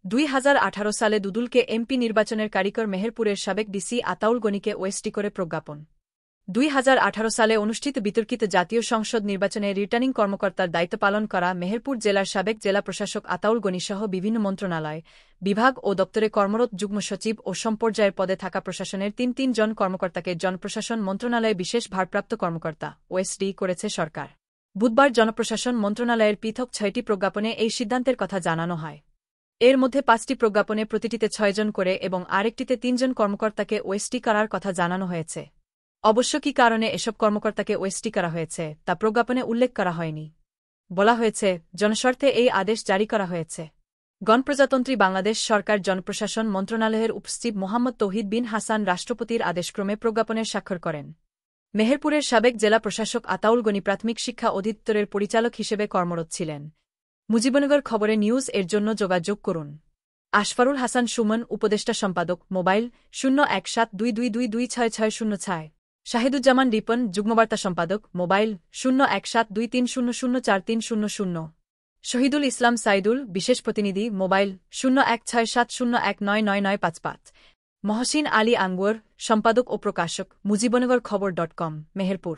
2018 সালে দুদুলকে এমপি নির্বাচনের কারিগর মেহেরপুরের সাবেক ডিসি আতাউল গনিকে ওএসডি করে প্রজ্ঞাপন। 2018 সালে অনুষ্ঠিত বিতর্কিত জাতীয় সংসদ নির্বাচনে রিটার্নিং কর্মকর্তার দায়িত্ব পালন করা মেহেরপুর জেলার সাবেক জেলা প্রশাসক আতাউল গনিসহ বিভিন্ন মন্ত্রণালয়, বিভাগ ও দপ্তরে কর্মরত যুগ্ম সচিব ও সম্পর্যায়ের পদে থাকা প্রশাসনের তিন জন কর্মকর্তাকে জনপ্রশাসন মন্ত্রণালয়ে বিশেষ ভারপ্রাপ্ত কর্মকর্তা ওএসডি করেছে সরকার। বুধবার জনপ্রশাসন মন্ত্রণালয়ের পৃথক 6টি প্রজ্ঞাপনে এই সিদ্ধান্তের কথা জানানো হয়। এর মধ্যে 5টি প্রজ্ঞাপনে প্রতিটিতে 6 জন করে এবং আরেকটিতে 3 জন কর্মকর্তাকে ওএসডি করার কথা জানানো হয়েছে। অবশ্য কী কারণে এসব কর্মকর্তাকে ওএসডি করা হয়েছে তা প্রজ্ঞাপনে উল্লেখ করা হয়নি। বলা হয়েছে, জনস্বার্থে এই আদেশ জারি করা হয়েছে। গণপ্রজাতন্ত্রী বাংলাদেশ সরকার জনপ্রশাসন মন্ত্রণালয়ের উপসচিব মোহাম্মদ তৌহিদ বিন হাসান রাষ্ট্রপতির আদেশক্রমে প্রজ্ঞাপনের স্বাক্ষর করেন। মেহেরপুরের সাবেক জেলা প্রশাসক আতাউল গনি প্রাথমিক শিক্ষা অধিদপ্তরের পরিচালক হিসেবে কর্মরত ছিলেন। মুজিবনগর খবরে নিউজ এর জন্য যোগাযোগ করুন। আশফারুল হাসান সুমন, উপদেষ্টা সম্পাদক, মোবাইল 017222266006। শাহিদুজ্জামান রিপন, যুগ্মবার্তা সম্পাদক, মোবাইল 017230043000। শহীদুল ইসলাম সাইদুল, বিশেষ প্রতিনিধি, মোবাইল 016701999955। মহসিন আলী আঙ্গুর, সম্পাদক ও প্রকাশক, মুজিবনগর খবর.com, মেহেরপুর।